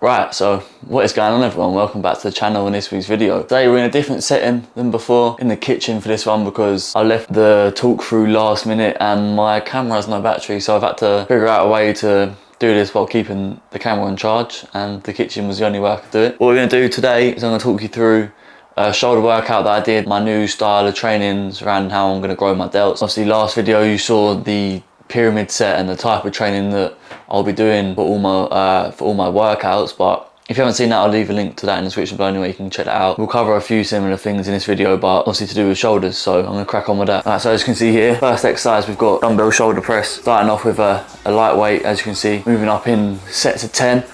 Right, so what is going on everyone? Welcome back to the channel in this week's video. Today we're in a different setting than before, in the kitchen for this one because I left the talk through last minute and my camera has no battery, so I've had to figure out a way to do this while keeping the camera on charge, and the kitchen was the only way I could do it. What we're going to do today is I'm going to talk you through a shoulder workout that I did, my new style of trainings around how I'm going to grow my delts. Obviously last video you saw the pyramid set and the type of training that I'll be doing for all my workouts, but if you haven't seen that, I'll leave a link to that in the description below anyway, you can check that out. We'll cover a few similar things in this video, but obviously to do with shoulders, so I'm going to crack on with that. Alright, so as you can see here, first exercise we've got dumbbell shoulder press, starting off with a lightweight, as you can see, moving up in sets of 10,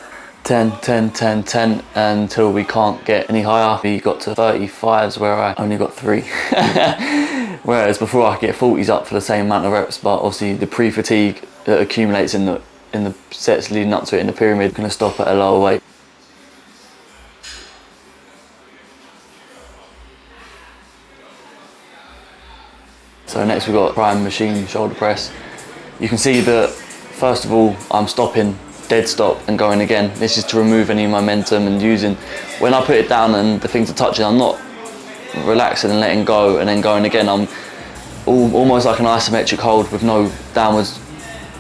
10, 10, 10, 10, until we can't get any higher. We got to 35s where I only got 3. Whereas before I could get 40s up for the same amount of reps, but obviously the pre-fatigue that accumulates in the sets leading up to it in the pyramid going to stop at a lower weight. So next we've got prime machine shoulder press. You can see that first of all I'm stopping, dead stop, and going again. This is to remove any momentum and using, when I put it down and the things are touching, I'm not relaxing and letting go and then going again. I'm almost like an isometric hold with no downwards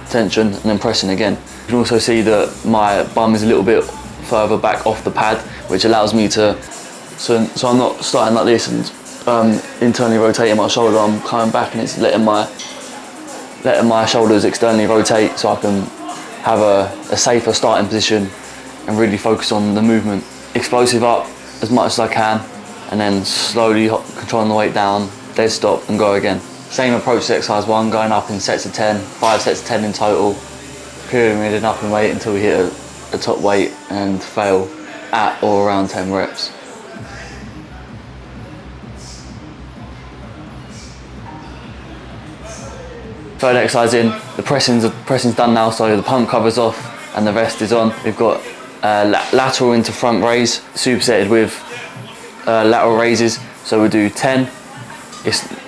tension and then pressing again. You can also see that my bum is a little bit further back off the pad, which allows me to, so I'm not starting like this and internally rotating my shoulder. I'm coming back and it's letting my shoulders externally rotate so I can have a safer starting position and really focus on the movement. Explosive up as much as I can and then slowly controlling the weight down, dead stop and go again. Same approach to exercise 1, going up in sets of 10, 5 sets of 10 in total, pyramiding up in weight until we hit a top weight and fail at or around 10 reps. Third exercise in, the pressing's done now, so the pump cover's off and the rest is on. We've got lateral into front raise, supersetted with lateral raises. So we'll do 10.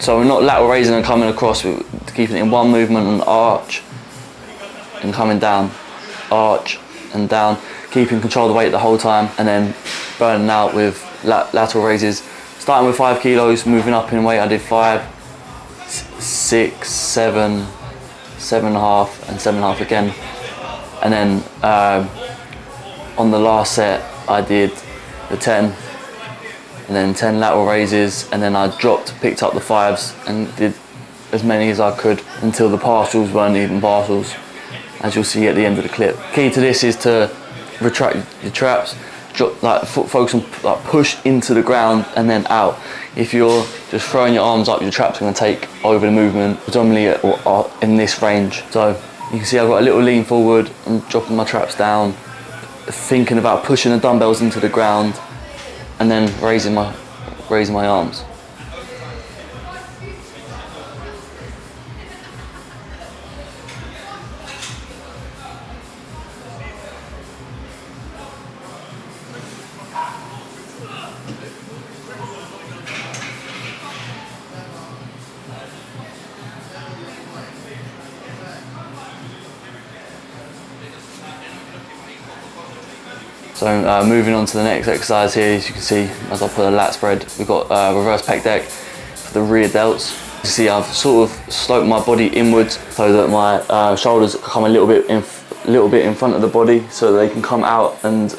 So we're not lateral raising and coming across, we're keeping it in one movement and arch and coming down, arch and down, keeping control of the weight the whole time and then burning out with lateral raises. Starting with 5 kilos, moving up in weight, I did 5, 6, 7, 7.5 and 7.5 again. And then on the last set I did the 10 and then 10 lateral raises, and then I picked up the 5s and did as many as I could until the partials weren't even partials, as you'll see at the end of the clip. Key to this is to retract your traps, focus on push into the ground and then out. If you're just throwing your arms up, your traps are going to take over the movement, predominantly in this range. So you can see I've got a little lean forward, I'm dropping my traps down, thinking about pushing the dumbbells into the ground and then raising my arms. So moving on to the next exercise here, as you can see, as I put a lat spread, we've got reverse pec deck for the rear delts. You can see I've sort of sloped my body inwards so that my shoulders come a little bit in front of the body, so that they can come out and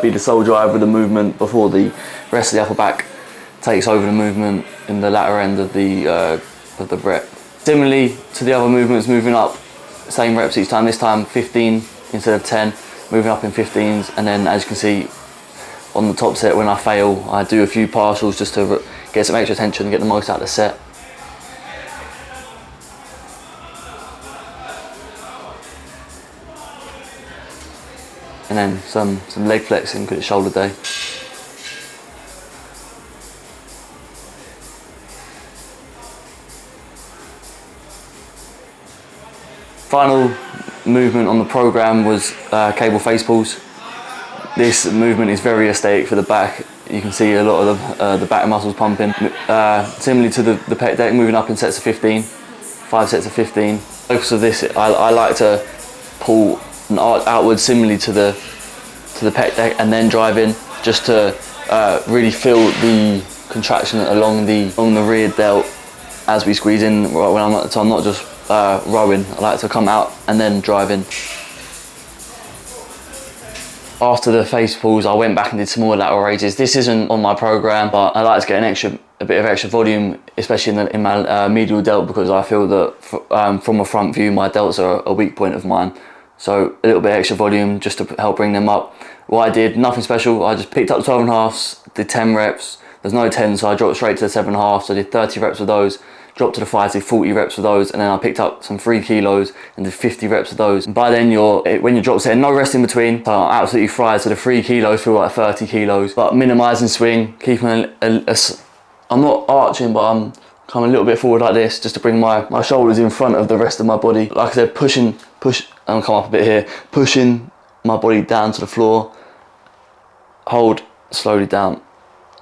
be the sole driver of the movement before the rest of the upper back takes over the movement in the latter end of the rep. Similarly to the other movements, moving up, same reps each time. This time 15 instead of 10. Moving up in 15s, and then as you can see on the top set, when I fail I do a few partials just to get some extra tension and get the most out of the set. And then some leg flexing because it's shoulder day. Final movement on the program was cable face pulls. This movement is very aesthetic for the back. You can see a lot of the back muscles pumping. Similarly to the pec deck, moving up in sets of 15, 5 sets of 15. Focus of this, I like to pull and outwards, similarly to the to the pec deck and then drive in, just to really feel the contraction along the rear delt as we squeeze in. When I'm not just rowing. I like to come out and then drive in. After the face pulls, I went back and did some more lateral raises. This isn't on my program, but I like to get a bit of extra volume, especially in my medial delt, because I feel that from a front view, my delts are a weak point of mine. So a little bit extra volume just to help bring them up. What I did, nothing special. I just picked up 12.5s, did 10 reps. There's no 10, so I dropped straight to the 7.5. So I did 30 reps of those. Dropped to the 5s, did 40 reps of those, and then I picked up some 3 kilos and did 50 reps of those. And by then when you drop there, no rest in between, so I'm absolutely fried. So the 3 kilos feel like 30 kilos, but minimizing swing, keeping I'm not arching, but I'm coming a little bit forward like this, just to bring my shoulders in front of the rest of my body. Like I said, push, and come up a bit here, pushing my body down to the floor, hold, slowly down,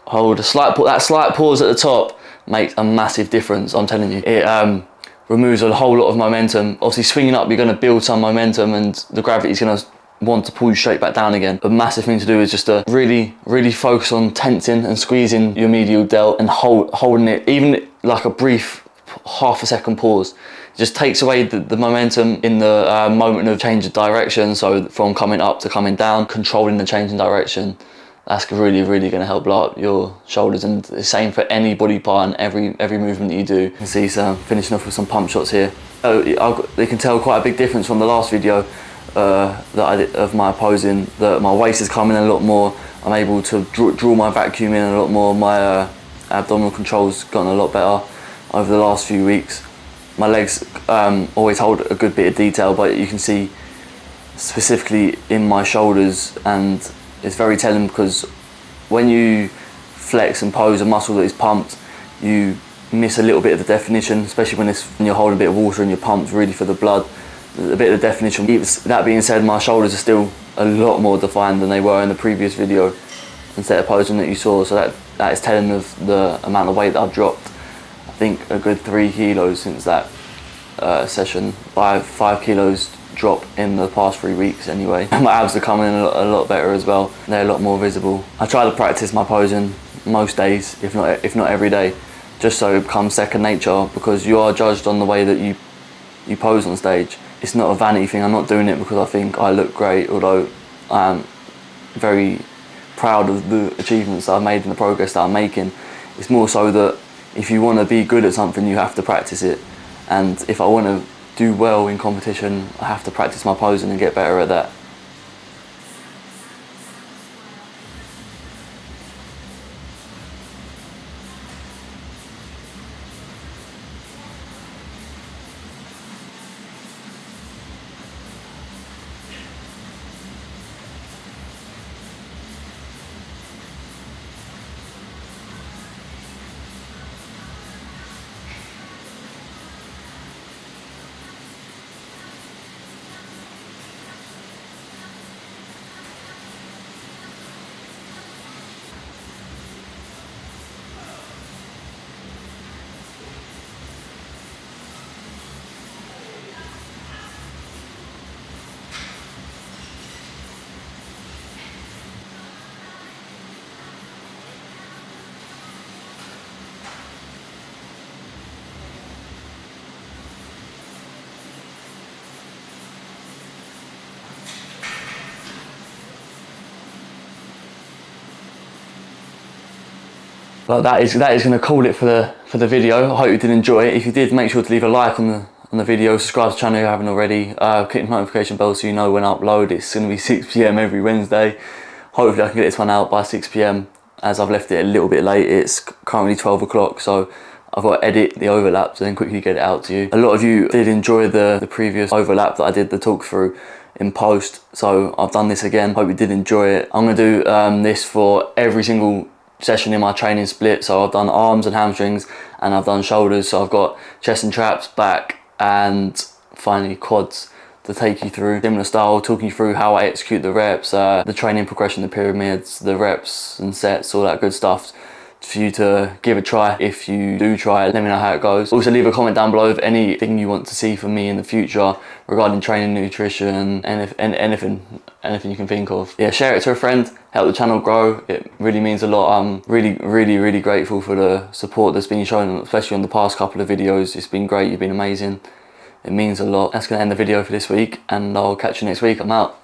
hold, that slight pause at the top makes a massive difference. I'm telling you, it removes a whole lot of momentum. Obviously swinging up, you're going to build some momentum and the gravity is going to want to pull you straight back down again. A massive thing to do is just to really focus on tensing and squeezing your medial delt and holding it, even like a brief half a second pause. It just takes away the momentum in the moment of change of direction. So from coming up to coming down, controlling the change in direction. That's really going to help blow up your shoulders, and the same for any body part and every movement that you do. You can see finishing off with some pump shots here. You can tell quite a big difference from the last video that I did of my posing, that my waist is coming in a lot more. I'm able to draw my vacuum in a lot more. My abdominal control's gotten a lot better over the last few weeks. My legs always hold a good bit of detail, but you can see specifically in my shoulders, and it's very telling because when you flex and pose a muscle that is pumped, you miss a little bit of the definition, especially when you're holding a bit of water and you're pumped really for the blood. A bit of the definition. That being said, my shoulders are still a lot more defined than they were in the previous video and set of posing that you saw. So that is telling of the amount of weight that I've dropped. I think a good 3 kilos since that session. 5 kilos drop in the past 3 weeks anyway. My abs are coming in a lot better as well. They're a lot more visible. I try to practice my posing most days, if not every day, just so it becomes second nature, because you are judged on the way that you pose on stage. It's not a vanity thing. I'm not doing it because I think I look great, although I'm very proud of the achievements that I've made and the progress that I'm making. It's more so that if you want to be good at something, you have to practice it. And if I want to do well in competition, I have to practice my posing and get better at that. But that is going to call it for the video. I hope you did enjoy it. If you did, make sure to leave a like on the video, subscribe to the channel if you haven't already, click the notification bell so you know when I upload. It's going to be 6 PM every Wednesday. Hopefully I can get this one out by 6 PM, as I've left it a little bit late. It's currently 12 o'clock, so I've got to edit the overlaps and then quickly get it out to you. A lot of you did enjoy the previous overlap that I did the talk through in post, so I've done this again. Hope you did enjoy it. I'm going to do this for every single session in my training split. So I've done arms and hamstrings, and I've done shoulders. So I've got chest and traps, back, and finally quads to take you through. Similar style, talking you through how I execute the reps, the training progression, the pyramids, the reps and sets, all that good stuff, for you to give a try. If you do try it, let me know how it goes. Also leave a comment down below of anything you want to see from me in the future regarding training, nutrition, and anything you can think of. Yeah, share it to a friend, help the channel grow. It really means a lot. I'm really grateful for the support that's been shown, especially on the past couple of videos. It's been great, you've been amazing. It means a lot. That's gonna end the video for this week, and I'll catch you next week. I'm out.